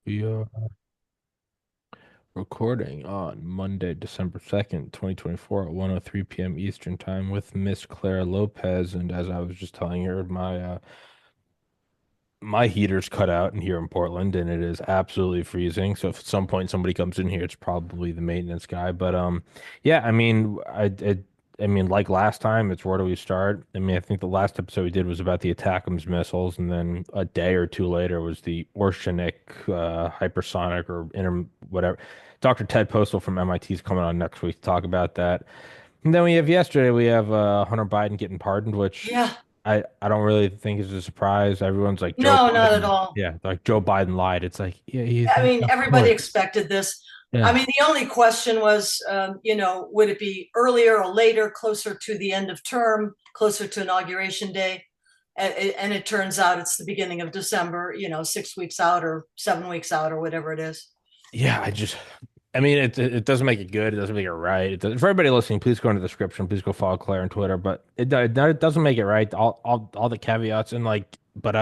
We are recording on Monday, December 2nd, 2024 at 1:03 p.m. Eastern Time with Miss Claire Lopez. And as I was just telling her, my heater's cut out in here in Portland and it is absolutely freezing. So if at some point somebody comes in here, it's probably the maintenance guy. But yeah, I mean like last time, it's where do we start? I mean, I think the last episode we did was about the ATACMS missiles, and then a day or two later was the Oceanic hypersonic or inter whatever. Dr. Ted Postal from MIT is coming on next week to talk about that. And then we have yesterday, we have Hunter Biden getting pardoned, which Yeah, I don't really think is a surprise. Everyone's like Joe no, not at Biden. all. Yeah, like Joe Biden lied. It's like, yeah, he's I mean, of everybody course. expected this. I Yeah. mean, the only question was, would it be earlier or later, closer to the end of term, closer to Inauguration Day? And it turns out it's the beginning of December, 6 weeks out or 7 weeks out or whatever it is. Yeah, I mean, it doesn't make it good. It doesn't make it right. For everybody listening, please go into the description. Please go follow Claire on Twitter. But it doesn't make it right. All the caveats and like, but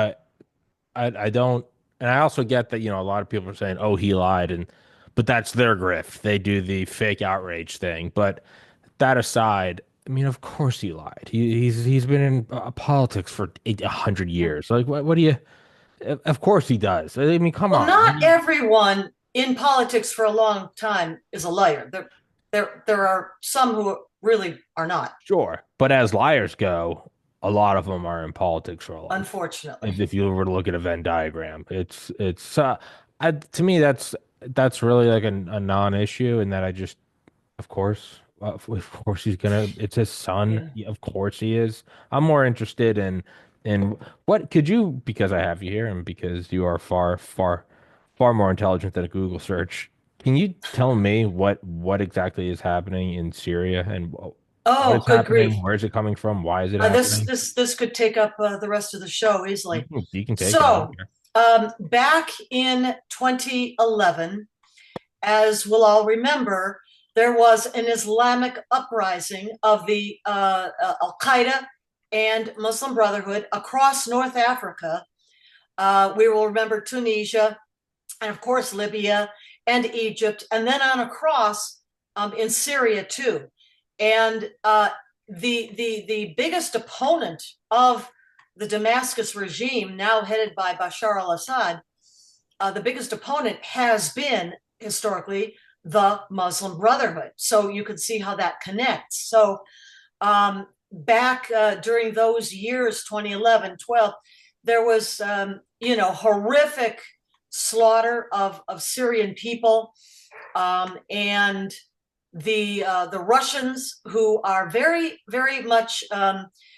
I don't, and I also get that, a lot of people are saying, oh, he lied, but that's their grift. They do the fake outrage thing. But that aside, I mean, of course he lied. He's been in politics for 100 years. Like, what do you? Of course he does. I mean, come Well, on. not everyone in politics for a long time is a liar. There are some who really are not, Sure, but as liars go, a lot of them are in politics for a long time. unfortunately. If you were to look at a Venn diagram, to me that's really like a non-issue, and that I just of course he's gonna. It's his son. Yeah. Yeah, of course he is. I'm more interested in what could you, because I have you here and because you are far more intelligent than a Google search. Can you tell me what exactly is happening in Syria and what Oh, is good grief. happening? Where is it coming from? Why is it This happening? this this could take up the rest of the show easily. You can take it. I don't So, care. back in 2011, as we'll all remember, there was an Islamic uprising of the Al Qaeda and Muslim Brotherhood across North Africa. We will remember Tunisia and, of course, Libya and Egypt, and then on across in Syria too. And the biggest opponent of the Damascus regime, now headed by Bashar al-Assad, the biggest opponent has been historically the Muslim Brotherhood. So you can see how that connects. So back during those years, 2011, 12, there was, horrific slaughter of Syrian people. And the Russians, who are very, very much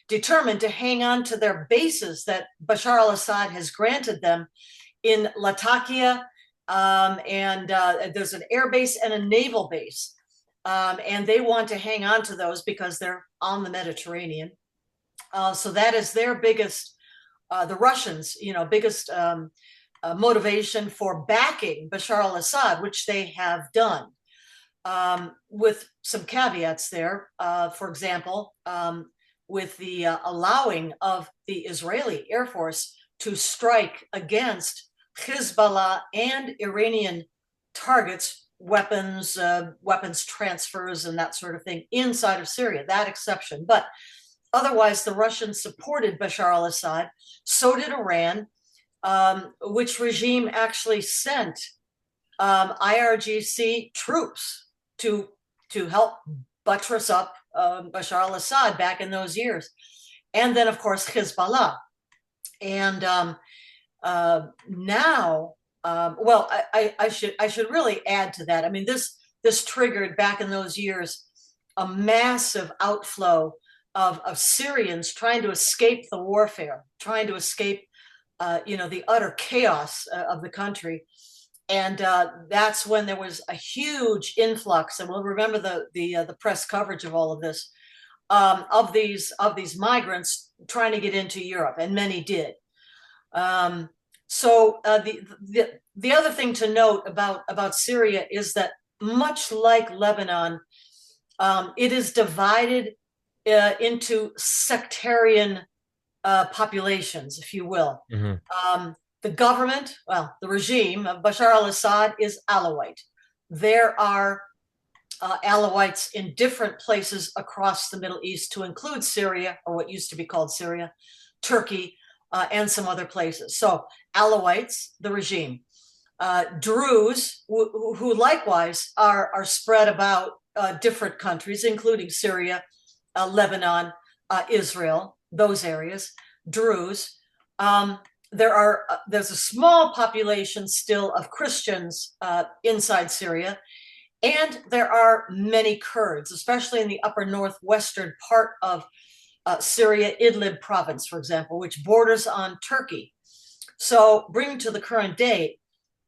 determined to hang on to their bases that Bashar al-Assad has granted them in Latakia, and there's an air base and a naval base, and they want to hang on to those because they're on the Mediterranean. So that is their biggest, the Russians, biggest motivation for backing Bashar al-Assad, which they have done, with some caveats there. For example, with the allowing of the Israeli Air Force to strike against Hezbollah and Iranian targets, weapons transfers, and that sort of thing inside of Syria, that exception. But otherwise, the Russians supported Bashar al Assad. So did Iran, which regime actually sent IRGC troops to help buttress up Bashar al Assad back in those years. And then, of course, Hezbollah. And now, well, I should really add to that. I mean, this triggered back in those years a massive outflow of Syrians trying to escape the warfare, trying to escape, the utter chaos of the country. And that's when there was a huge influx, and we'll remember the press coverage of all of this, of these migrants trying to get into Europe, and many did. So the other thing to note about Syria is that, much like Lebanon, it is divided into sectarian populations, if you will. Hmm. The government, well, the regime of Bashar al-Assad is Alawite. There are Alawites in different places across the Middle East, to include Syria, or what used to be called Syria, Turkey, and some other places. So Alawites, the regime. Druze, who likewise are spread about different countries, including Syria, Lebanon, Israel, those areas. Druze. There's a small population still of Christians inside Syria, and there are many Kurds, especially in the upper northwestern part of Syria, Idlib province, for example, which borders on Turkey. So, bringing to the current day,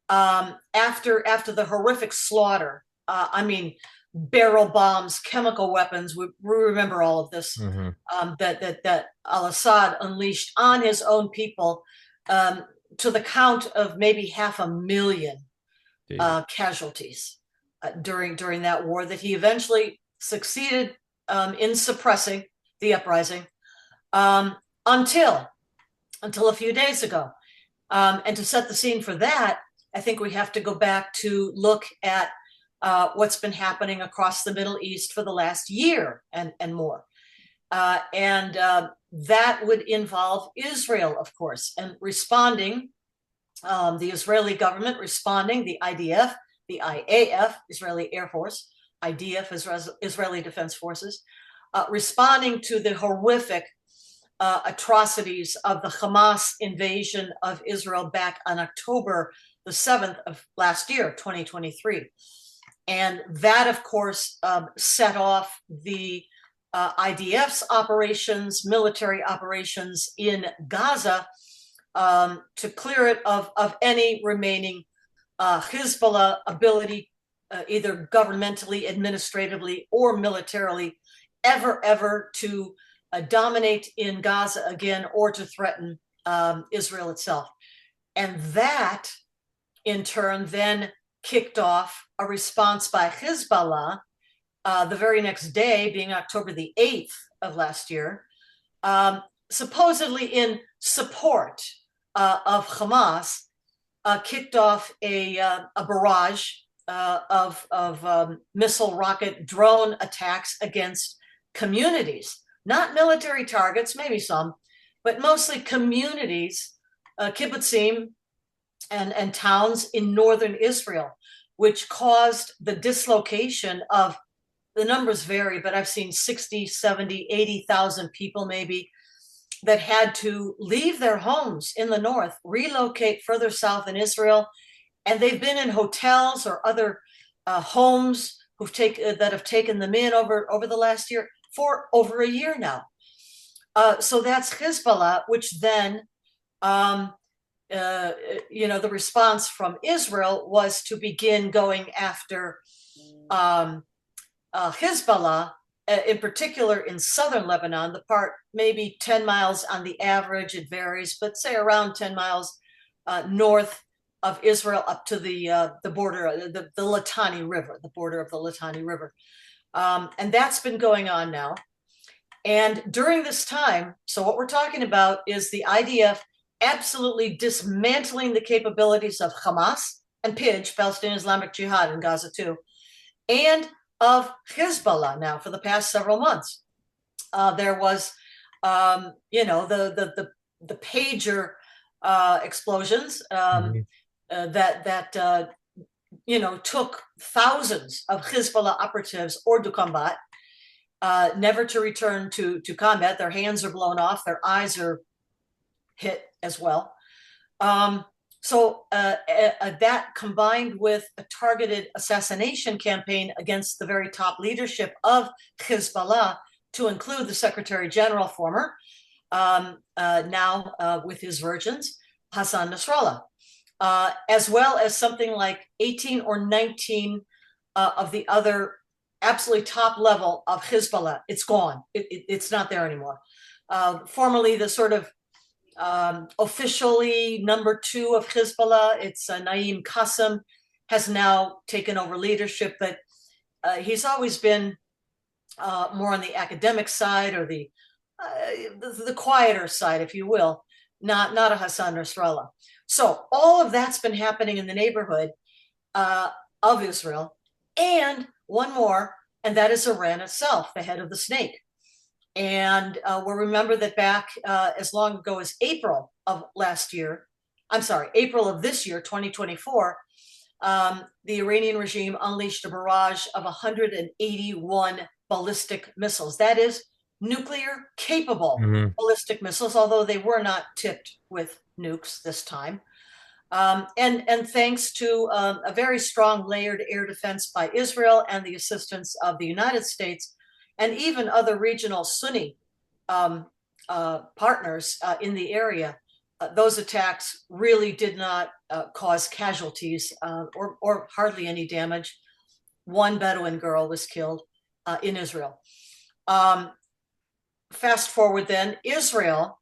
after the horrific slaughter, I mean, barrel bombs, chemical weapons, we remember all of this, Hmm. that al-Assad unleashed on his own people, to the count of maybe 500,000 casualties during that war, that he eventually succeeded in suppressing the uprising, until a few days ago. And to set the scene for that, I think we have to go back to look at what's been happening across the Middle East for the last year and more. And that would involve Israel, of course, and responding, the Israeli government responding, the IDF, the IAF, Israeli Air Force, IDF, Israeli Defense Forces, responding to the horrific atrocities of the Hamas invasion of Israel back on October the 7th of last year, 2023. And that, of course, set off the IDF's operations, military operations in Gaza, to clear it of any remaining Hezbollah ability, either governmentally, administratively, or militarily, ever to dominate in Gaza again, or to threaten Israel itself. And that, in turn, then kicked off a response by Hezbollah the very next day, being October the 8th of last year, supposedly in support of Hamas, kicked off a barrage of missile, rocket, drone attacks against communities, not military targets, maybe some, but mostly communities, kibbutzim, and towns in northern Israel, which caused the dislocation of, the numbers vary, but I've seen 60, 70, 80,000 people maybe, that had to leave their homes in the north, relocate further south in Israel, and they've been in hotels or other homes that have taken them in over the last year, for over a year now. So that's Hezbollah, which then, the response from Israel was to begin going after Hezbollah, in particular in southern Lebanon, the part maybe 10 miles on the average, it varies, but say around 10 miles north of Israel, up to the border, the Litani River, the border of the Litani River. And that's been going on now. And during this time, so what we're talking about is the IDF absolutely dismantling the capabilities of Hamas and PIJ, Palestinian Islamic Jihad in Gaza too, and of Hezbollah now for the past several months. There was, the pager explosions that took thousands of Hezbollah operatives hors de combat, never to return to combat. Their hands are blown off, their eyes are hit as well. So that, combined with a targeted assassination campaign against the very top leadership of Hezbollah, to include the Secretary General, former, now with his virgins, Hassan Nasrallah, as well as something like 18 or 19 of the other absolutely top level of Hezbollah. It's gone. It's not there anymore. Formerly the sort of officially number 2 of Hezbollah, it's Naim Qassem, has now taken over leadership, but he's always been more on the academic side, or the quieter side, if you will, not a Hassan Nasrallah. So all of that's been happening in the neighborhood uh, of Israel. And one more, and that is Iran itself, the head of the snake. And we'll remember that back as long ago as April of last year, I'm sorry, April of this year, 2024, the Iranian regime unleashed a barrage of 181 ballistic missiles. That is nuclear capable Hmm. ballistic missiles, although they were not tipped with nukes this time. And thanks to a very strong layered air defense by Israel and the assistance of the United States and even other regional Sunni um, partners in the area, those attacks really did not cause casualties or hardly any damage. One Bedouin girl was killed in Israel. Um, Fast forward then, Israel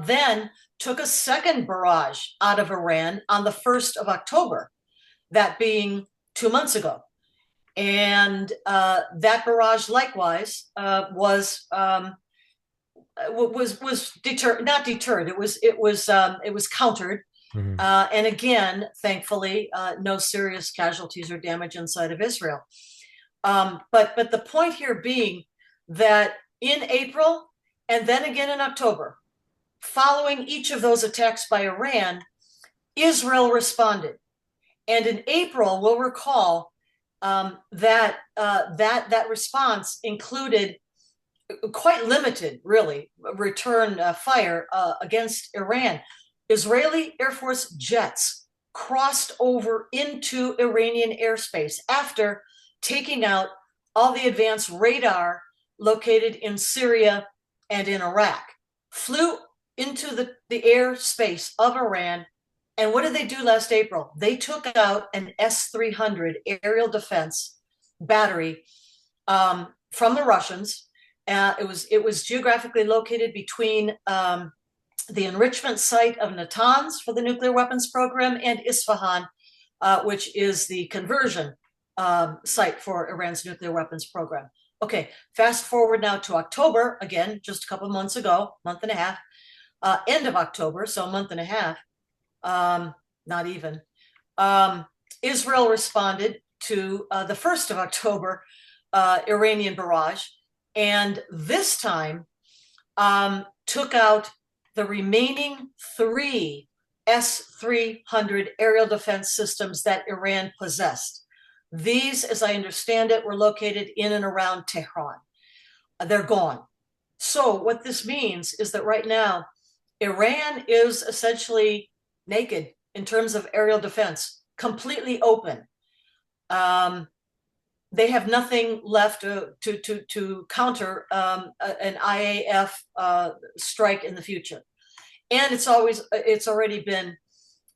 then took a second barrage out of Iran on the 1st of October, that being 2 months ago. And that barrage likewise was deterred, not deterred. It was countered. Hmm. And again, thankfully, no serious casualties or damage inside of Israel. But the point here being that in April and then again in October, following each of those attacks by Iran, Israel responded. And in April, we'll recall that response included quite limited, really, return fire against Iran. Israeli Air Force jets crossed over into Iranian airspace after taking out all the advanced radar located in Syria and in Iraq, flew into the airspace of Iran. And what did they do last April? They took out an S-300 aerial defense battery from the Russians. It was geographically located between the enrichment site of Natanz for the nuclear weapons program and Isfahan, which is the conversion site for Iran's nuclear weapons program. Okay, fast forward now to October, again, just a couple of months ago, month and a half, end of October, so a month and a half, not even. Israel responded to the 1st of October Iranian barrage, and this time took out the remaining 3 S-300 aerial defense systems that Iran possessed. These, as I understand it, were located in and around Tehran. They're gone. So what this means is that right now, Iran is essentially naked in terms of aerial defense, completely open. They have nothing left to counter an IAF strike in the future. And it's already been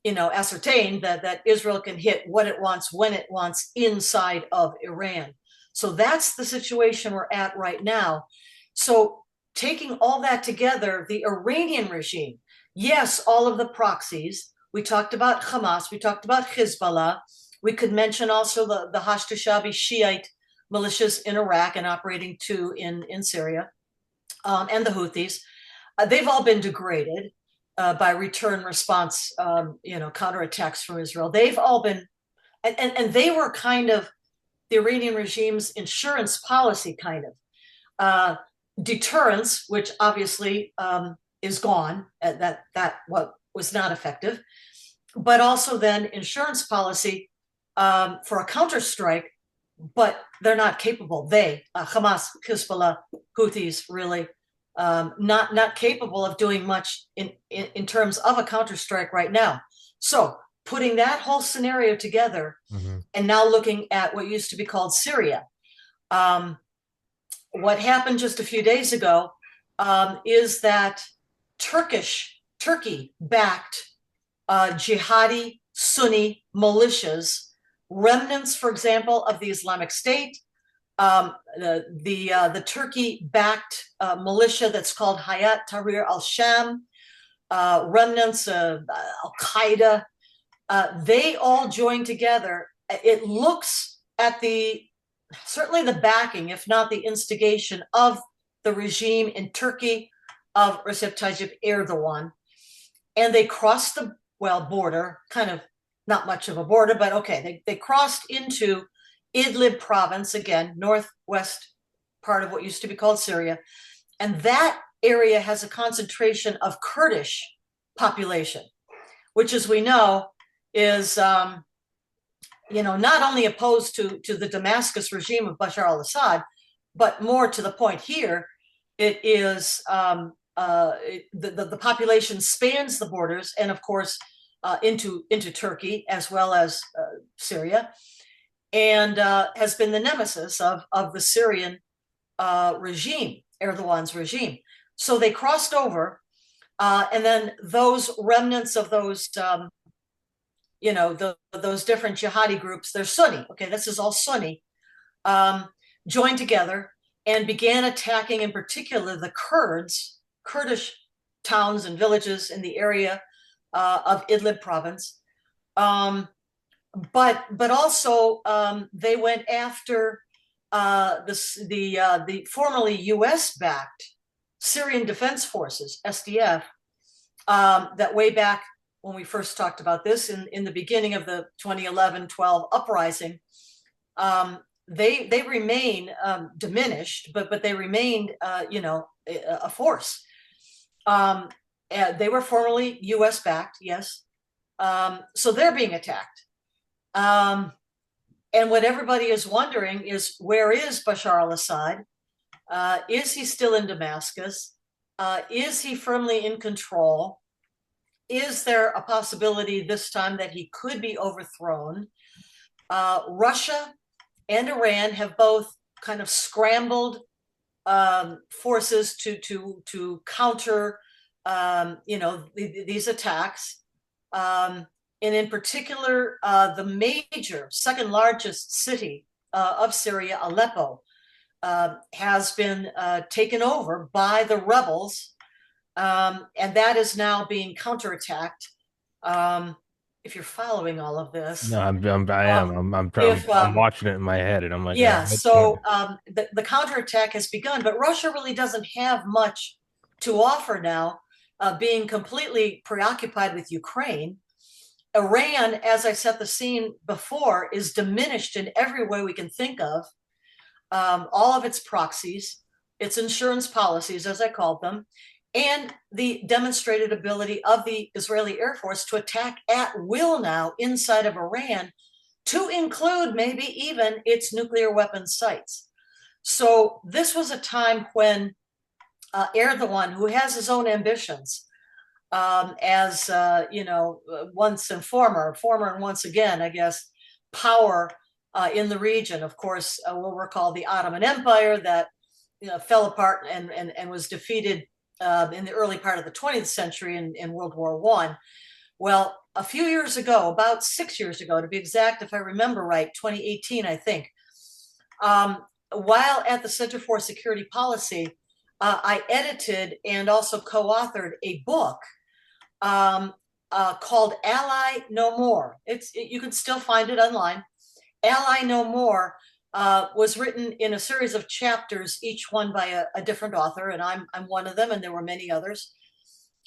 ascertained that Israel can hit what it wants when it wants inside of Iran. So that's the situation we're at right now. So taking all that together, the Iranian regime, yes, all of the proxies, we talked about Hamas, we talked about Hezbollah, we could mention also the Hashd-e-Shaabi Shiite militias in Iraq and operating too in Syria, and the Houthis. They've all been degraded by return response, counterattacks from Israel. They've all been, and they were kind of the Iranian regime's insurance policy, kind of deterrence, which obviously is gone. That what was not effective, but also then insurance policy for a counterstrike. But they're not capable. Hamas, Hezbollah, Houthis, really not capable of doing much in terms of a counterstrike right now. So putting that whole scenario together, Hmm. and now looking at what used to be called Syria, what happened just a few days ago is that Turkey-backed jihadi Sunni militias, remnants, for example, of the Islamic State, the Turkey-backed militia that's called Hayat Tahrir al-Sham, remnants of Al-Qaeda, they all joined together. It looks at certainly the backing, if not the instigation, of the regime in Turkey of Recep Tayyip Erdogan, and they crossed well, border, kind of not much of a border, but okay, they crossed into Idlib province, again, northwest part of what used to be called Syria. And that area has a concentration of Kurdish population, which, as we know, is not only opposed to the Damascus regime of Bashar al-Assad, but more to the point here, it is the population spans the borders, and of course into Turkey as well as Syria, and has been the nemesis of the Syrian regime, Erdogan's regime. So they crossed over, and then those remnants of those those different jihadi groups, they're Sunni. Okay, this is all Sunni, joined together and began attacking, in particular, the Kurdish towns and villages in the area of Idlib province. But also they went after the formerly U.S.-backed Syrian Defense Forces, SDF, that way back when we first talked about this in the beginning of the 2011-12 uprising. They remain diminished, but they remained, a force. They were formerly U.S. backed, yes. So they're being attacked. And what everybody is wondering is, where is Bashar al-Assad? Is he still in Damascus? Is he firmly in control? Is there a possibility this time that he could be overthrown? Russia and Iran have both kind of scrambled forces to counter, these attacks. And in particular, the major, second largest city of Syria, Aleppo, has been taken over by the rebels, and that is now being counterattacked. If you're following all of this, No, I am. if I'm watching it in my head, and I'm like, yeah, what? so the counterattack has begun, but Russia really doesn't have much to offer now, being completely preoccupied with Ukraine. Iran, as I set the scene before, is diminished in every way we can think of. All of its proxies, its insurance policies, as I called them, and the demonstrated ability of the Israeli Air Force to attack at will now inside of Iran, to include maybe even its nuclear weapons sites. So this was a time when Erdogan, who has his own ambitions, as once and former and once again, I guess, power in the region. Of course, we'll recall the Ottoman Empire that fell apart and was defeated in the early part of the 20th century in World War I. Well, a few years ago, about 6 years ago, to be exact, if I remember right, 2018, I think, while at the Center for Security Policy, I edited and also co-authored a book called Ally No More. You can still find it online. Ally No More was written in a series of chapters, each one by a different author, and I'm one of them, and there were many others.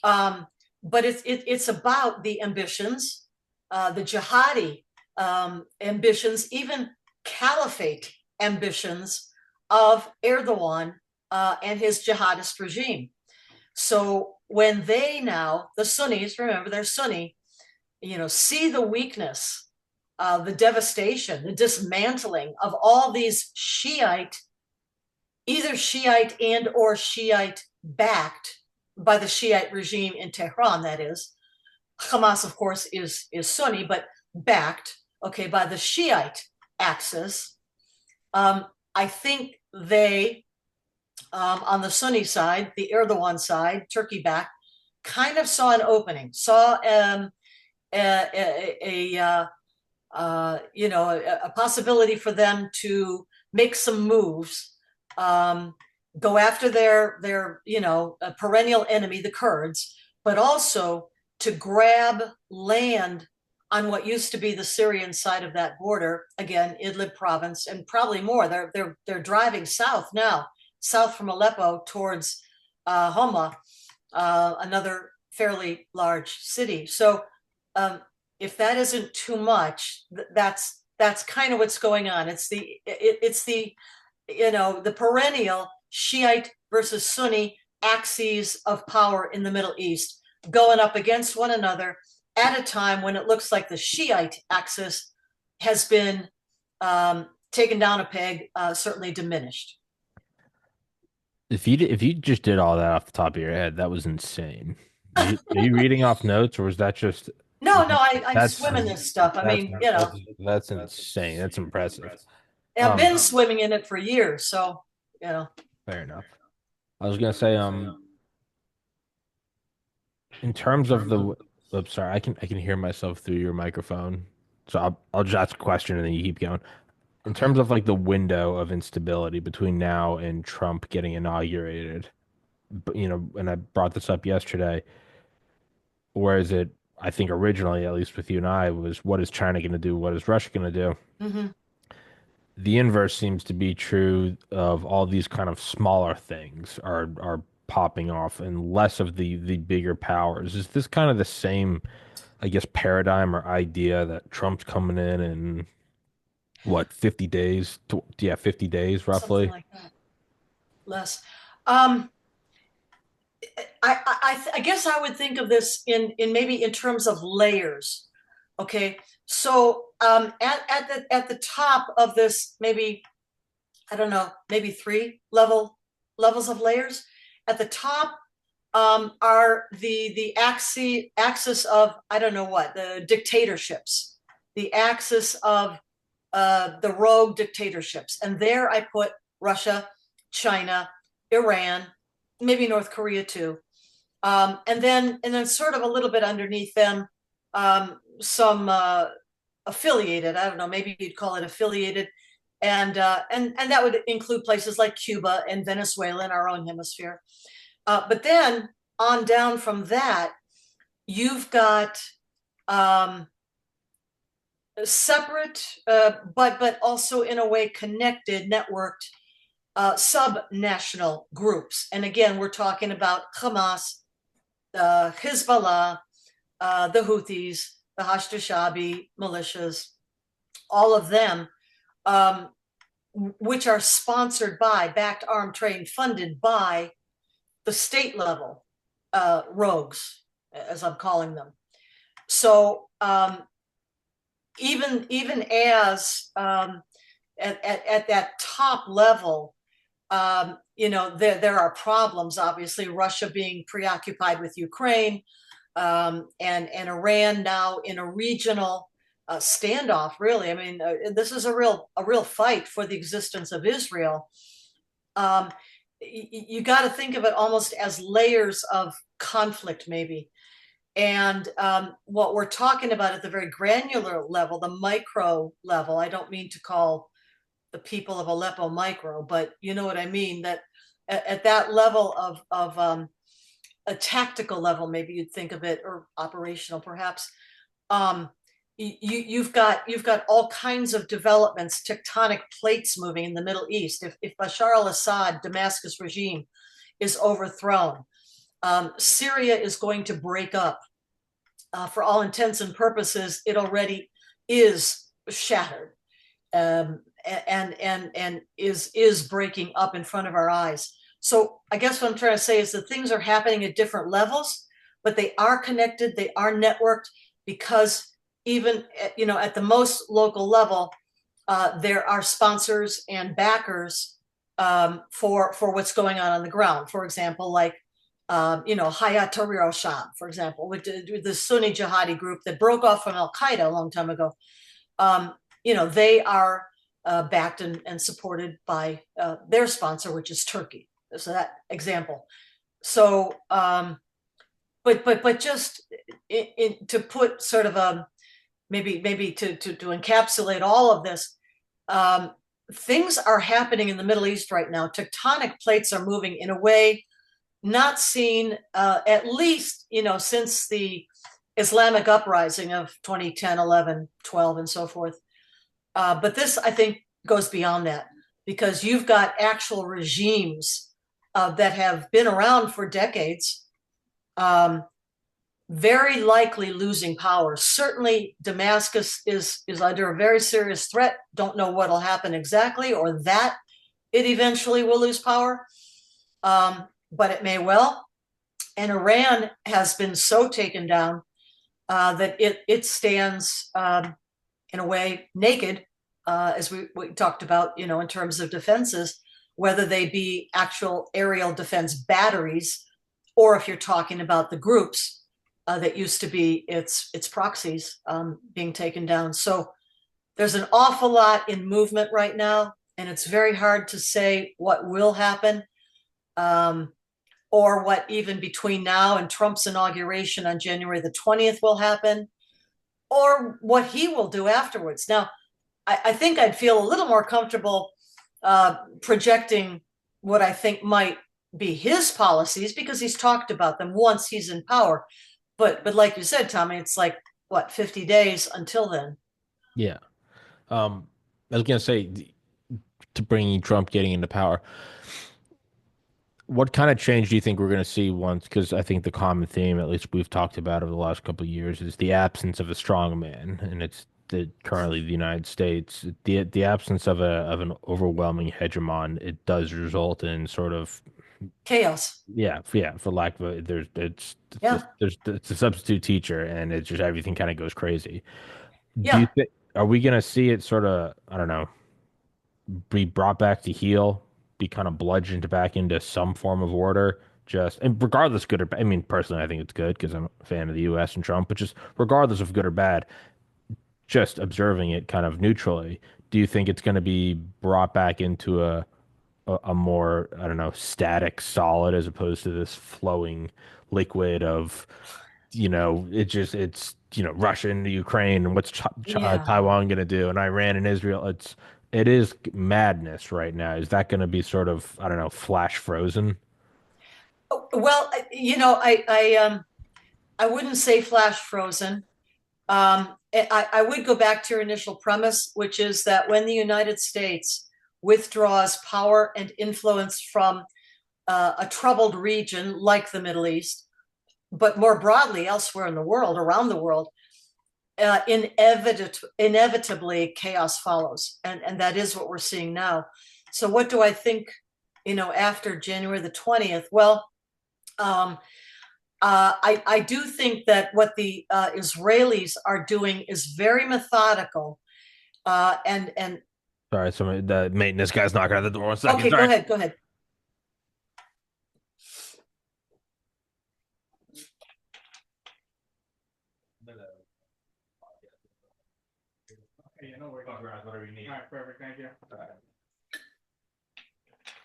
But it's about the ambitions, the jihadi ambitions, even caliphate ambitions of Erdogan and his jihadist regime. So when they now, the Sunnis, remember they're Sunni, see the weakness, the devastation, the dismantling of all these either Shiite and or Shiite backed by the Shiite regime in Tehran, that is. Hamas, of course, is Sunni, but backed, okay, by the Shiite axis. I think they, on the Sunni side, the Erdogan side, Turkey backed, kind of saw an opening, saw a possibility for them to make some moves, go after their perennial enemy, the Kurds, but also to grab land on what used to be the Syrian side of that border, again, Idlib province, and probably more. They're driving south now, south from Aleppo towards Homa, another fairly large city. So um, if that isn't too much, that's kind of what's going on. It's the the perennial Shiite versus Sunni axes of power in the Middle East going up against one another at a time when it looks like the Shiite axis has been taken down a peg, certainly diminished. If you just did all that off the top of your head, that was insane. Are you reading off notes, or was that just No, no, I'm that's swimming this stuff. I that's mean, that's insane. That's impressive. I've been swimming in it for years, so you know. Fair enough. I was gonna say, in terms of the, oops, sorry, I can hear myself through your microphone, so I'll just ask a question and then you keep going. In terms of like the window of instability between now and Trump getting inaugurated, but and I brought this up yesterday, whereas I think originally, at least with you and I, was what is China going to do? What is Russia going to do? Mm-hmm. The inverse seems to be true of all these kind of smaller things are popping off and less of the bigger powers. Is this kind of the same, I guess, paradigm or idea that Trump's coming in what, 50 days? Yeah, 50 days Something roughly. like that. Less. Um, I guess I would think of this in maybe in terms of layers. Okay, so at the top of this, maybe I don't know, maybe three levels of layers. At the top are the axis of I don't know what the dictatorships, the axis of the rogue dictatorships, and there I put Russia, China, Iran, maybe North Korea too, and then sort of a little bit underneath them, some affiliated. I don't know, maybe you'd call it affiliated, and that would include places like Cuba and Venezuela in our own hemisphere. But then on down from that, you've got um, separate, but also in a way connected, networked sub-national groups. And again, we're talking about Hamas, Hezbollah, the Houthis, the Hashd-Shabi militias, all of them, um, which are sponsored by, backed, armed, trained, funded by the state level rogues, as I'm calling them. So even as at that top level, there are problems. Obviously, Russia being preoccupied with Ukraine, and Iran now in a regional standoff. Really, I mean, this is a real fight for the existence of Israel. Um, you got to think of it almost as layers of conflict, maybe. And what we're talking about at the very granular level, the micro level, I don't mean to call the people of Aleppo micro, but you know what I mean, that at that level of a tactical level, maybe you'd think of it, or operational perhaps, um, you've got all kinds of developments, tectonic plates moving in the Middle East. If Bashar al-Assad Damascus regime is overthrown, Syria is going to break up. For all intents and purposes, it already is shattered, and is breaking up in front of our eyes. So I guess what I'm trying to say is that things are happening at different levels, but they are connected, they are networked, because even at the most local level, there are sponsors and backers for what's going on the ground. For example, like Hayat Tahrir al-Sham, for example, with the Sunni jihadi group that broke off from Al Qaeda a long time ago. They are backed and supported by their sponsor, which is Turkey. So that example. So, but just to put sort of a maybe to encapsulate all of this, things are happening in the Middle East right now. Tectonic plates are moving in a way not seen, at least since the Islamic uprising of 2010, 11, 12, and so forth. But this, I think, goes beyond that, because you've got actual regimes that have been around for decades, um, very likely losing power. Certainly, Damascus is under a very serious threat. Don't know what'll happen exactly, or that it eventually will lose power, but it may well. And Iran has been so taken down that it stands in a way naked, as we talked about, in terms of defenses, whether they be actual aerial defense batteries, or if you're talking about the groups that used to be its proxies being taken down. So there's an awful lot in movement right now, and it's very hard to say what will happen, or what even between now and Trump's inauguration on January the 20th will happen, or what he will do afterwards. Now, I think I'd feel a little more comfortable projecting what I think might be his policies, because he's talked about them once he's in power. But like you said, Tommy, it's like, what, 50 days until then? Yeah. I was gonna say to bringing Trump getting into power. What kind of change do you think we're going to see once? Because I think the common theme, at least we've talked about over the last couple of years, is the absence of a strong man, and it's currently the United States. The absence of an overwhelming hegemon, it does result in sort of Chaos. yeah, for lack of a, Yeah. there's it's a substitute teacher, and it's just everything kind of goes crazy. Do you Yeah. think are we going to see it sort of, I don't know, be brought back to heel, be kind of bludgeoned back into some form of order. Just and regardless, good or bad. I mean, personally, I think it's good because I'm a fan of the U.S. and Trump. But just regardless of good or bad, just observing it kind of neutrally. Do you think it's going to be brought back into a more, I don't know, static solid as opposed to this flowing liquid of, Russia and Ukraine and what's Yeah. Taiwan going to do and Iran and Israel. It is madness right now. Is that going to be sort of, I don't know, flash frozen? Well, I wouldn't say flash frozen. I would go back to your initial premise, which is that when the United States withdraws power and influence from a troubled region like the Middle East, but more broadly elsewhere in the world, around the world, inevitably chaos follows, and that is what we're seeing now. So, what do I think? After January the 20th. Well, um, I do think that what the Israelis are doing is very methodical. And Sorry, the maintenance guy's knocking at the door. 1 second. okay, go Sorry. ahead, go ahead. Yeah, no worries. Whatever you need. All right, perfect. Thank you.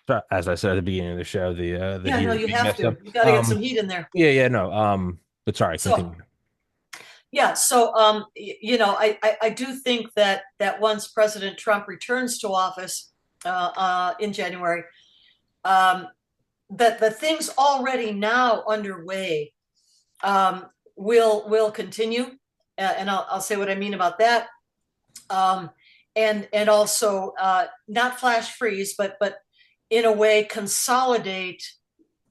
So, as I said at the beginning of the show, the Yeah, heat no, is you being have messed to. up. You got to get some heat in there. Yeah, no. But sorry, So, continue. yeah, so I do think that once President Trump returns to office in January, um, that the things already now underway will continue, and I'll say what I mean about that. Um, and also not flash freeze, but in a way consolidate,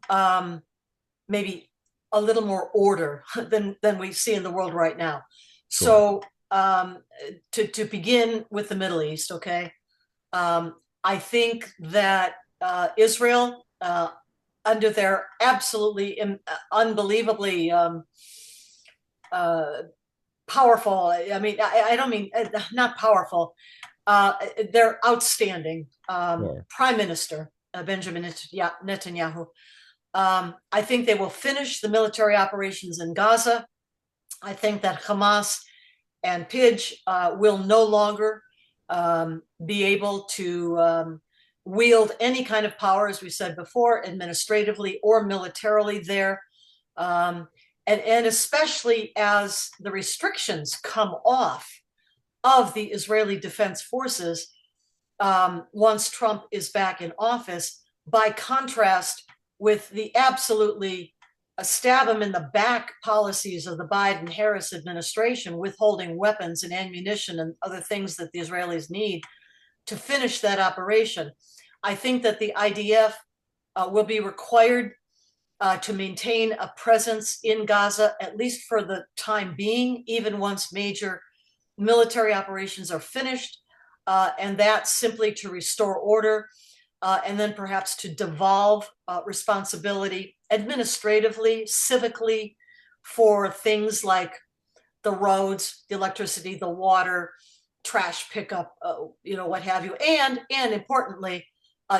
um, maybe a little more order than we see in the world right now. Sure. So to begin with the Middle East, okay, I think that Israel, under their absolutely unbelievably uh, powerful. I mean, I don't mean not powerful. They're outstanding. Sure. Prime Minister Benjamin Netanyahu. I think they will finish the military operations in Gaza. I think that Hamas and PIJ will no longer be able to wield any kind of power, as we said before, administratively or militarily there. Um, and especially as the restrictions come off of the Israeli Defense Forces once Trump is back in office, by contrast with the absolutely stab him in the back policies of the Biden Harris administration, withholding weapons and ammunition and other things that the Israelis need to finish that operation. I think that the IDF will be required to maintain a presence in Gaza, at least for the time being, even once major military operations are finished, and that's simply to restore order, and then perhaps to devolve responsibility administratively, civically, for things like the roads, the electricity, the water, trash pickup, what have you, and importantly,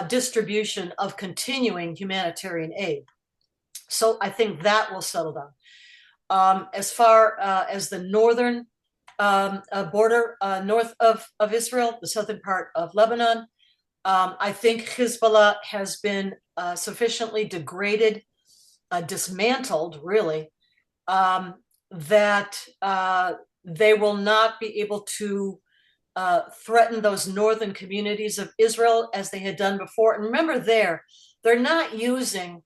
distribution of continuing humanitarian aid. So I think that will settle down. As far as the northern border, north of Israel, the southern part of Lebanon, I think Hezbollah has been sufficiently degraded, dismantled, really, that they will not be able to threaten those northern communities of Israel as they had done before. And remember, they were not using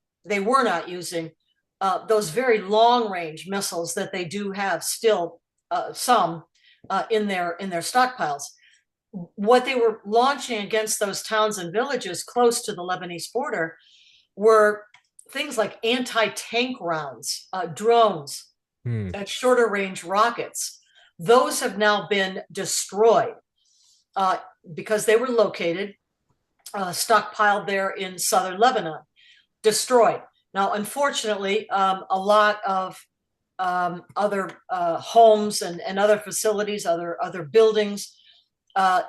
those very long-range missiles that they do have still, some in their stockpiles. What they were launching against those towns and villages close to the Lebanese border were things like anti-tank rounds, drones, Hmm. and shorter range rockets. Those have now been destroyed because they were located, stockpiled there in southern Lebanon, destroyed. Now, unfortunately, a lot of other homes and other facilities, other buildings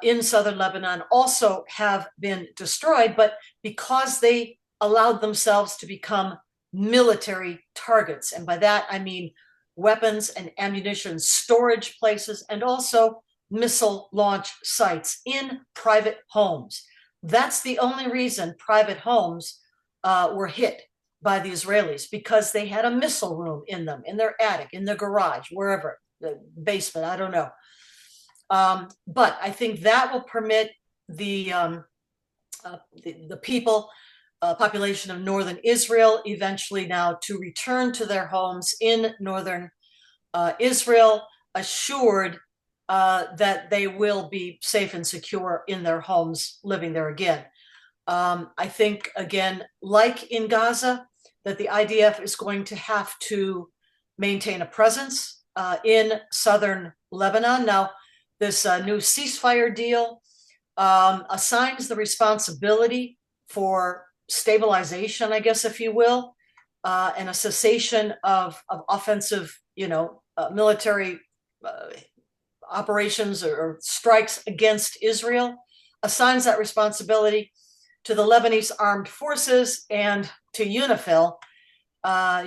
in southern Lebanon also have been destroyed, but because they allowed themselves to become military targets. And by that, I mean weapons and ammunition storage places, and also missile launch sites in private homes. That's the only reason private homes were hit by the Israelis, because they had a missile room in them, in their attic, in their garage, wherever, the basement, I don't know. But I think that will permit the people, population of northern Israel, eventually now to return to their homes in northern Israel, assured that they will be safe and secure in their homes, living there again. I think, again, like in Gaza, that the IDF is going to have to maintain a presence in southern Lebanon. Now, this new ceasefire deal assigns the responsibility for stabilization, I guess, if you will, and a cessation of offensive, military operations or strikes against Israel, assigns that responsibility to the Lebanese armed forces and to UNIFIL,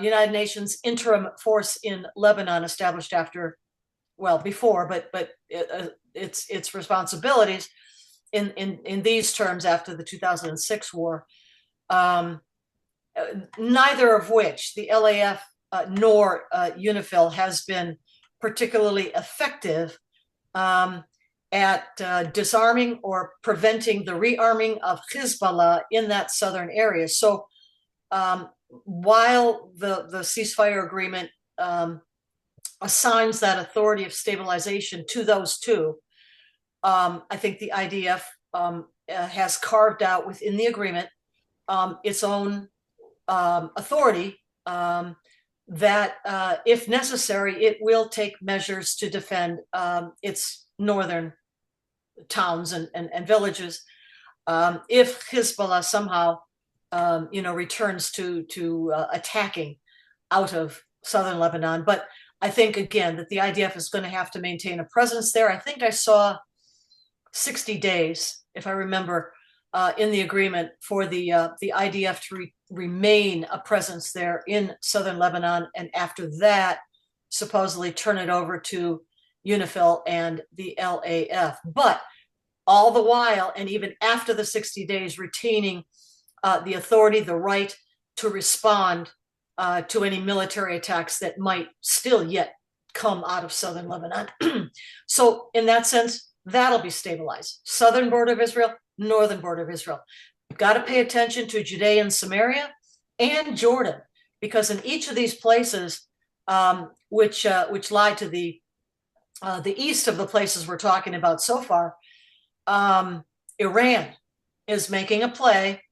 United Nations interim force in Lebanon, established before, but its responsibilities in these terms after the 2006 war, neither of which, the LAF nor UNIFIL, has been particularly effective at disarming or preventing the rearming of Hezbollah in that southern area. So while the ceasefire agreement assigns that authority of stabilization to those two, I think the IDF has carved out within the agreement its own authority that, if necessary, it will take measures to defend its northern towns and villages if Hezbollah somehow returns to attacking out of southern Lebanon. But I think, again, that the IDF is going to have to maintain a presence there. I think I saw 60 days, if I remember, in the agreement for the IDF to remain a presence there in southern Lebanon, and after that, supposedly turn it over to UNIFIL and the LAF. But all the while, and even after the 60 days, retaining the authority, the right to respond to any military attacks that might still yet come out of southern Lebanon. So in that sense, that'll be stabilized. Southern border of Israel, northern border of Israel. You've got to pay attention to Judea and Samaria and Jordan, because in each of these places, which lie to the east of the places we're talking about so far, Iran is making a play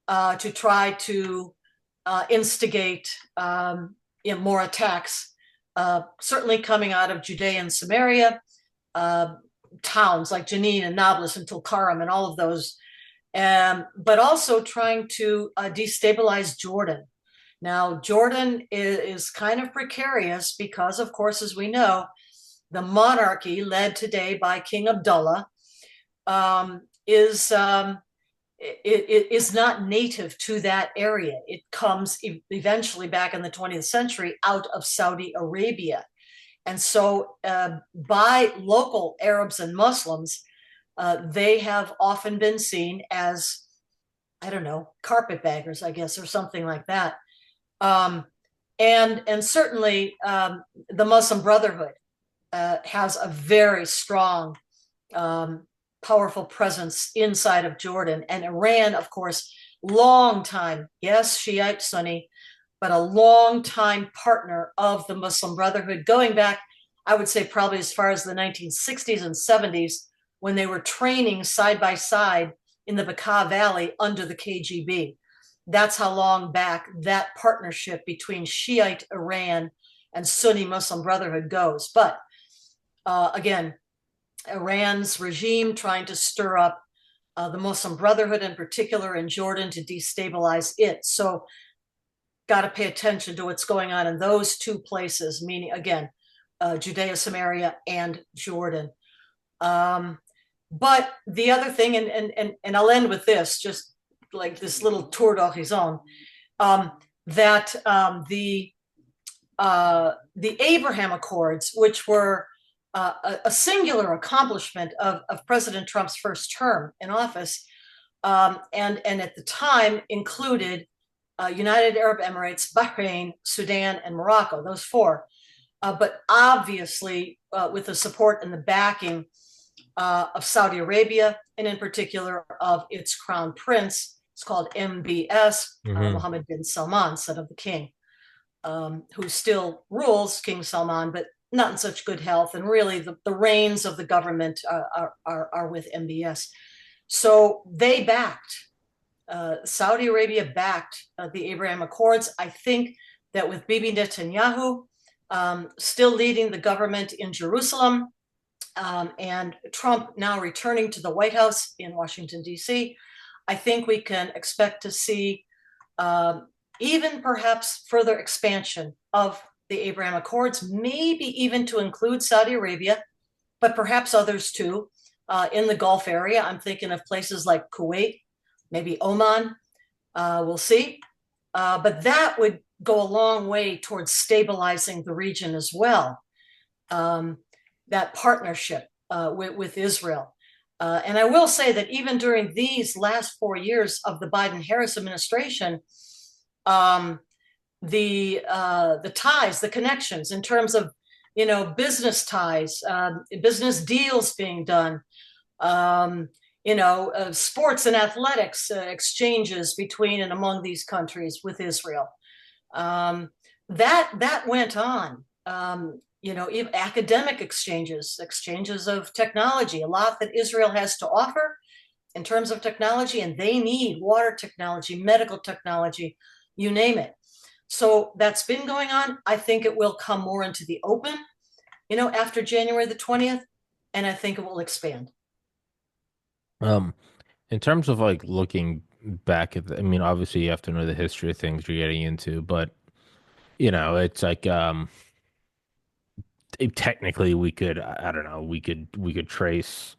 to try to instigate more attacks, certainly coming out of Judea and Samaria, uh, towns like Jenin and Nablus and Tulkarm and all of those, but also trying to destabilize Jordan. Now, Jordan is kind of precarious because, of course, as we know, the monarchy led today by King Abdullah is it is not native to that area. It comes eventually back in the 20th century out of Saudi Arabia. And so, by local Arabs and Muslims, they have often been seen as, I don't know, carpetbaggers, I guess, or something like that. Um, and certainly the Muslim Brotherhood has a very strong, um, powerful presence inside of Jordan. And Iran, of course, long time, yes, Shiite Sunni, but a long time partner of the Muslim Brotherhood, going back, I would say, probably as far as the 1960s and 70s, when they were training side by side in the Bekaa Valley under the KGB. That's how long back that partnership between Shiite Iran and Sunni Muslim Brotherhood goes. But again, Iran's regime trying to stir up the Muslim Brotherhood in particular in Jordan to destabilize it. So, got to pay attention to what's going on in those two places, meaning, again, Judea, Samaria, and Jordan. Um, but the other thing, and I'll end with this, just like this little tour d'horizon, um, that the Abraham Accords, which were a singular accomplishment of President Trump's first term in office, and at the time included United Arab Emirates, Bahrain, Sudan, and Morocco, those four. But obviously, with the support and the backing of Saudi Arabia, and in particular of its crown prince. It's called MBS, Hmm. Mohammed bin Salman, son of the king, who still rules, King Salman, but not in such good health. And really, the reins of the government are with MBS. So they backed, Saudi Arabia backed the Abraham Accords. I think that with Bibi Netanyahu still leading the government in Jerusalem, and Trump now returning to the White House in Washington, D.C., I think we can expect to see even perhaps further expansion of the Abraham Accords, maybe even to include Saudi Arabia, but perhaps others too in the Gulf area. I'm thinking of places like Kuwait, maybe Oman. We'll see. But that would go a long way towards stabilizing the region as well. Um, that partnership with Israel. And I will say that even during these last 4 years of the Biden-Harris administration, um, the ties, the connections in terms of business ties, business deals being done, um, sports and athletics exchanges between and among these countries with Israel. Um, that went on. Academic exchanges, exchanges of technology, a lot that Israel has to offer in terms of technology, and they need water technology, medical technology, you name it. So that's been going on. I think it will come more into the open, after January the 20th, and I think it will expand. Um, in terms of like looking back at I mean, obviously you have to know the history of things you're getting into, but it's like technically we could, I don't know, we could trace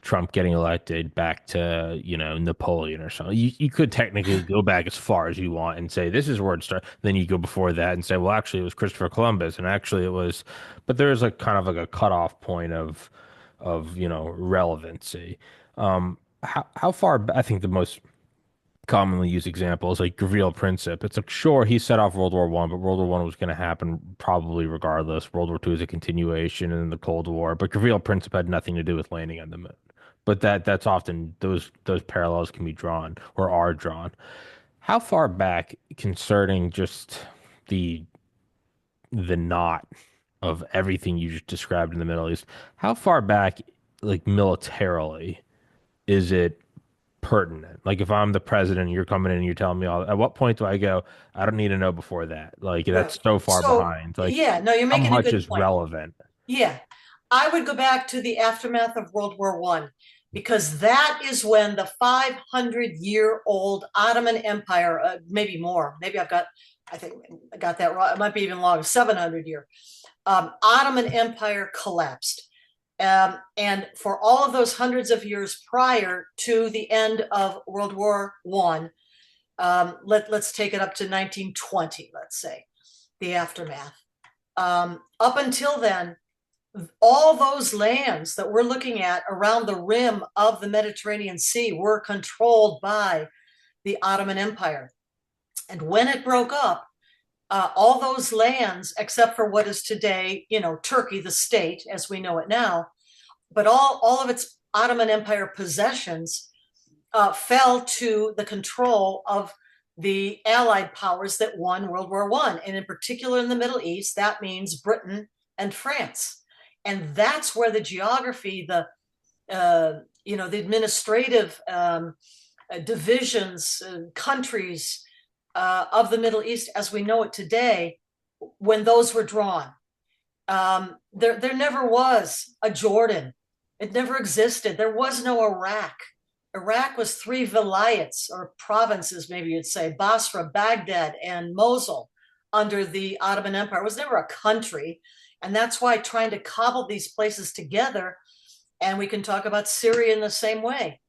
Trump getting elected back to, Napoleon or something. You could technically go back as far as you want and say this is where it started. Then you go before that and say, well, actually it was Christopher Columbus, and actually it was, but there's a kind of like a cutoff point of relevancy. How far? I think the most commonly used example is like Gavril Princip. It's like sure he set off World War One, but World War One was going to happen probably regardless. World War Two is a continuation and the Cold War, but Gavril Princip had nothing to do with landing on the moon. But that's often those parallels can be drawn or are drawn. How far back concerning just the the knot of everything you just described in the Middle East, how far back like militarily is it pertinent. Like if I'm the president, you're coming in and you're telling me all, at what point do I go, I don't need to know before that. Like Right. that's so far So, behind. Like yeah, no, you're how making a much good is point. relevant? Yeah. I would go back to the aftermath of World War One because that is when the 500-year-old Ottoman Empire, maybe more, maybe I think I got that wrong. It might be even longer, 700 year Ottoman Empire collapsed. And for all of those hundreds of years prior to the end of World War One, let's take it up to 1920, let's say, the aftermath. Up until then, all those lands that we're looking at around the rim of the Mediterranean Sea were controlled by the Ottoman Empire. And when it broke up, all those lands, except for what is today, Turkey, the state as we know it now, but all of its Ottoman Empire possessions fell to the control of the Allied powers that won World War One, and in particular in the Middle East, that means Britain and France. And that's where the geography, the administrative divisions, countries of the Middle East as we know it today, when those were drawn. There never was a Jordan. It never existed. There was no Iraq. Iraq was three vilayets or provinces, maybe you'd say, Basra, Baghdad, and Mosul under the Ottoman Empire. It was never a country. And that's why trying to cobble these places together, and we can talk about Syria in the same way,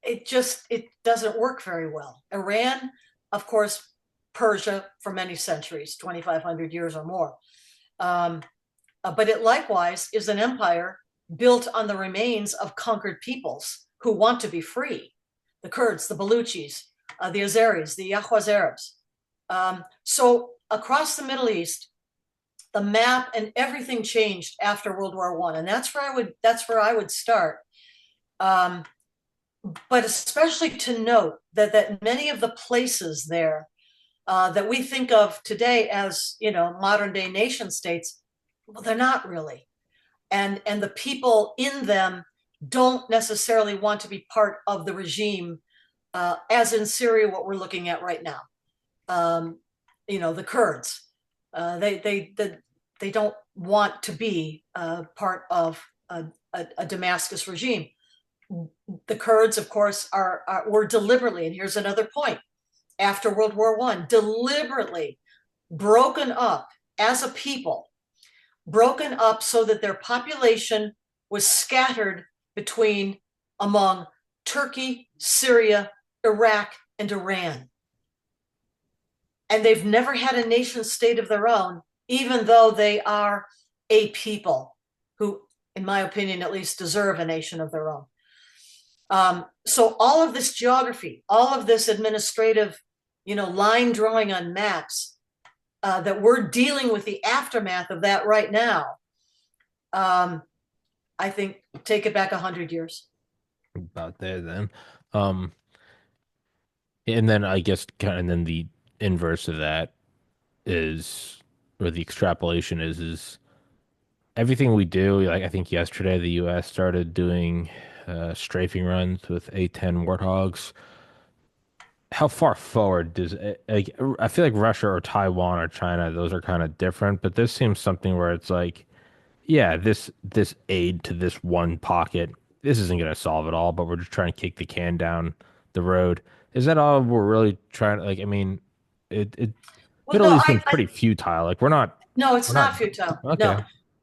it doesn't work very well. Iran, of course, Persia for many centuries, 2,500 years or more. But it likewise is an empire built on the remains of conquered peoples who want to be free. The Kurds, the Baluchis, the Azeris, the Ahwaz Arabs. So across the Middle East, the map and everything changed after World War One, and that's where I would start. But especially to note that many of the places there that we think of today as modern day nation states, well, they're not really, and the people in them don't necessarily want to be part of the regime, as in Syria, what we're looking at right now. The Kurds, they don't want to be part of a Damascus regime. The Kurds, of course, were deliberately, and here's another point, after World War One, deliberately broken up as a people, broken up so that their population was scattered among Turkey, Syria, Iraq, and Iran. And they've never had a nation state of their own, even though they are a people who, in my opinion, at least deserve a nation of their own. So all of this geography, all of this administrative, line drawing on maps, that we're dealing with the aftermath of that right now, I think take it back 100 years. About there then. Um, and then I guess and then the inverse of that is, or the extrapolation is everything we do. Like I think yesterday the U.S. started doing strafing runs with A-10 Warthogs. How far forward does it, like I feel like Russia or Taiwan or China, those are kind of different, but this seems something where it's like, yeah, this aid to this one pocket, this isn't going to solve it all, but we're just trying to kick the can down the road. Is that all we're really trying to, like, I mean, it Well, Middle no, East seems pretty futile. Like no, it's we're not not futile. No,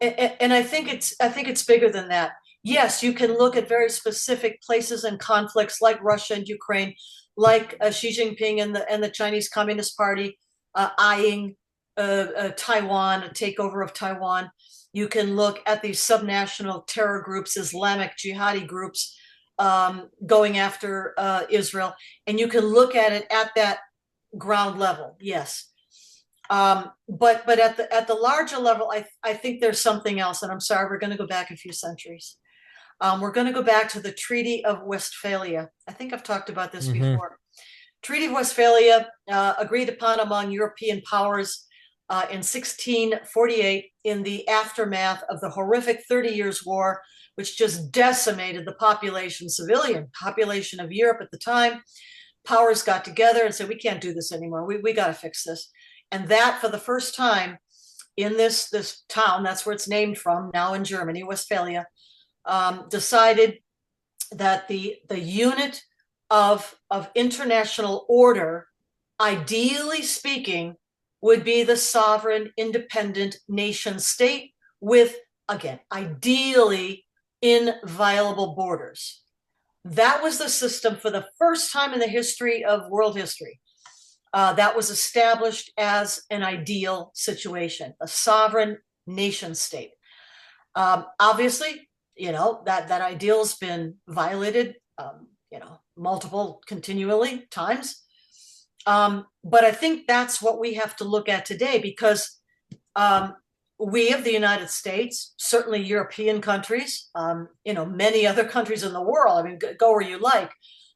okay. and I think it's bigger than that. Yes, you can look at very specific places and conflicts like Russia and Ukraine, like Xi Jinping and the Chinese Communist Party eyeing Taiwan, a takeover of Taiwan. You can look at these subnational terror groups, Islamic jihadi groups, going after Israel, and you can look at it at that ground level. Yes, but at the larger level, I think there's something else, and I'm sorry, we're going to go back a few centuries. We're going to go back to the Treaty of Westphalia. I think I've talked about this Hmm. before. Treaty of Westphalia, agreed upon among European powers in 1648 in the aftermath of the horrific 30 Years' War, which just decimated the population, civilian population of Europe at the time. Powers got together and said, we can't do this anymore. We got to fix this. And that, for the first time in this town, that's where it's named from, now in Germany, Westphalia, decided that the unit of international order, ideally speaking, would be the sovereign independent nation state with, again, ideally inviolable borders. That was the system for the first time in the history of world history. That was established as an ideal situation, a sovereign nation state. Obviously, that ideal has been violated, multiple continually times. But I think that's what we have to look at today, because we of the United States, certainly European countries, many other countries in the world. I mean, go where you like,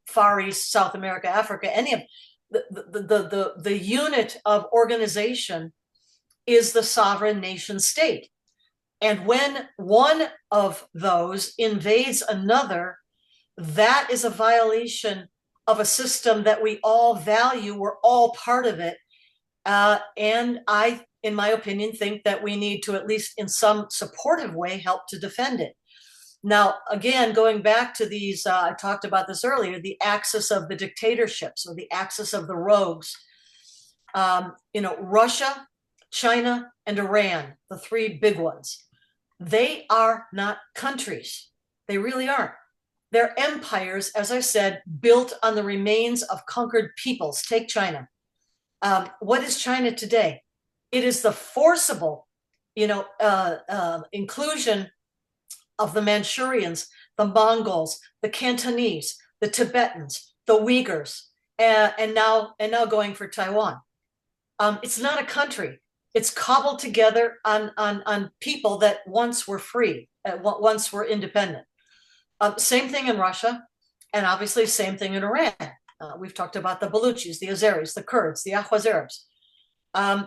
Far East, South America, Africa, any of the unit of organization is the sovereign nation state. And when one of those invades another, that is a violation of a system that we all value. We're all part of it. And I, in my opinion, think that we need to, at least in some supportive way, help to defend it. Now, again, going back to these, I talked about this earlier, the axis of the dictatorships, or the axis of the rogues. Russia, China, and Iran, the three big ones, they are not countries. They really aren't. They're empires, as I said, built on the remains of conquered peoples. Take China. What is China today? It is the forcible, inclusion of the Manchurians, the Mongols, the Cantonese, the Tibetans, the Uyghurs, and now going for Taiwan. It's not a country. It's cobbled together on people that once were free, once were independent. Same thing in Russia, and obviously same thing in Iran. We've talked about the Baluchis, the Azeris, the Kurds, the Ahwaz Arabs.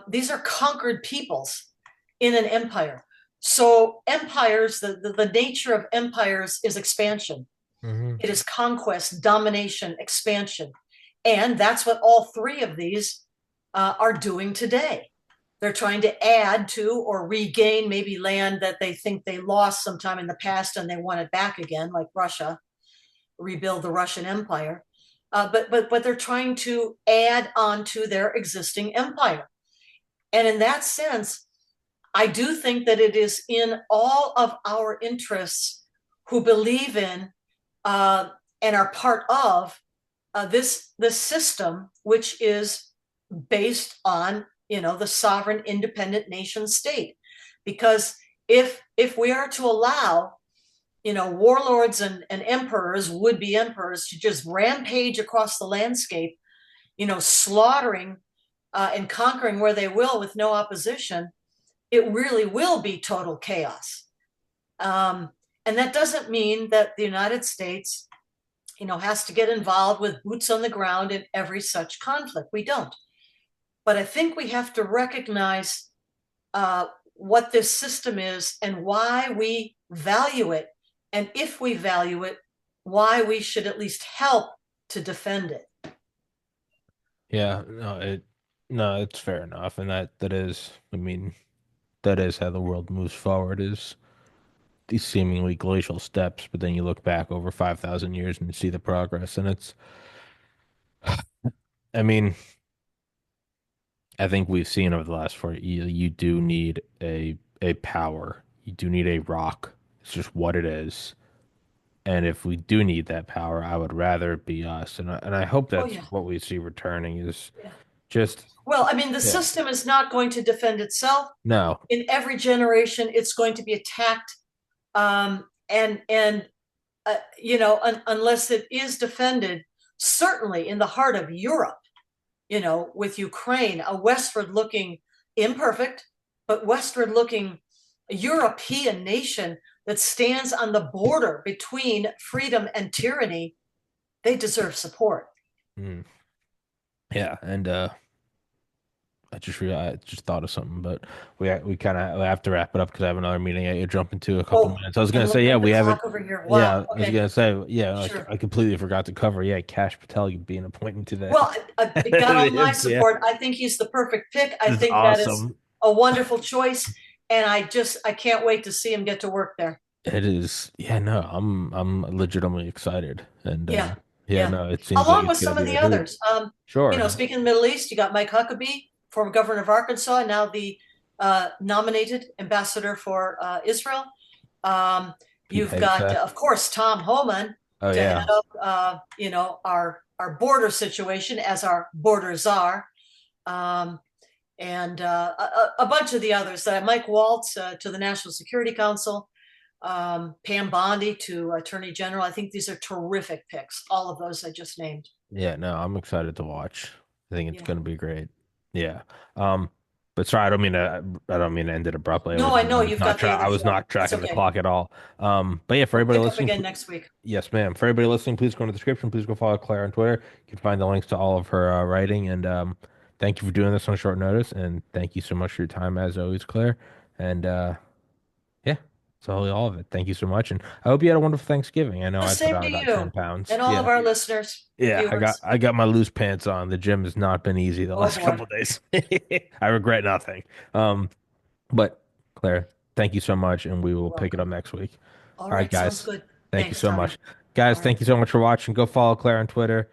These are conquered peoples in an empire. So empires, the nature of empires is expansion. Mm-hmm. It is conquest, domination, expansion. And that's what all three of these are doing today. They're trying to add to or regain maybe land that they think they lost sometime in the past and they want it back again, like Russia, rebuild the Russian Empire. But they're trying to add on to their existing empire. And in that sense, I do think that it is in all of our interests who believe in and are part of this system, which is based on the sovereign independent nation state. Because if we are to allow warlords and emperors, would-be emperors, to just rampage across the landscape, slaughtering and conquering where they will with no opposition, it really will be total chaos. And that doesn't mean that the United States, has to get involved with boots on the ground in every such conflict. We don't. But I think we have to recognize what this system is and why we value it. And if we value it, why we should at least help to defend it. Yeah, no, it's fair enough, and that is, I mean, that is how the world moves forward, is these seemingly glacial steps, but then you look back over 5,000 years and you see the progress, and I mean, I think we've seen over the last 4 years, you do need a power, you do need a rock. It's just what it is. And if we do need that power, I would rather it be us. And I hope Oh, that's yeah. what we see returning is Yeah. just, Well, I mean, the yeah, system is not going to defend itself. no. In every generation, it's going to be attacked. And unless it is defended, certainly in the heart of Europe, with Ukraine, a westward looking, imperfect, but westward looking European nation that stands on the border between freedom and tyranny, they deserve support. Mm. Yeah, and I just realized, I just thought of something, but we kind of have to wrap it up because I have another meeting I jump into a couple Oh, minutes. I was I'm gonna say, looking yeah, at the we haven't. clock over here. Wow. Yeah, I was Okay. gonna say, yeah, Sure. I completely forgot to cover. Yeah, Cash Patel being appointed today. Well, I got all my Yeah, support. I think he's the perfect pick. I this is think that is awesome. a wonderful choice, and I can't wait to see him get to work there. It is. Yeah, no, I'm legitimately excited, and Yeah, yeah, yeah. no, it seems like Along it's with gonna some of be the a hoot. others. Sure. Speaking of the Middle East, you got Mike Huckabee, former governor of Arkansas, now the nominated ambassador for Israel. Um, Pete you've got, Hegseth. of course, Tom Homan Oh to head yeah, up, our border situation as our border czar. Um, and a bunch of the others. Mike Waltz to the National Security Council, Pam Bondi to Attorney General. I think these are terrific picks. All of those I just named. yeah. No, I'm excited to watch. I think it's Yeah. gonna be great. Yeah. Um, but sorry, I don't mean to end it abruptly. No, I know I was you've got the I other was show. not It's tracking the okay. clock at all. But yeah, for We'll everybody pick up listening, again next week. yes, ma'am. For everybody listening, please go in the description. Please go follow Claire on Twitter. You can find the links to all of her writing. And thank you for doing this on short notice. And thank you so much for your time, as always, Claire. And yeah, that's all of it. Thank you so much. And I hope you had a wonderful Thanksgiving. I know The I put same on to about 10 you pounds. and all of Yeah. our listeners, Yeah, viewers. I got my loose pants on. The gym has not been easy the Oh last boy. couple of days. I regret nothing. Um, but Claire, thank you so much, and we will You're pick it up welcome. next week. All All right, right. Sounds guys. good. Thank you Thanks, so Tommy. much. Guys, All right. thank you so much for watching. Go follow Claire on Twitter.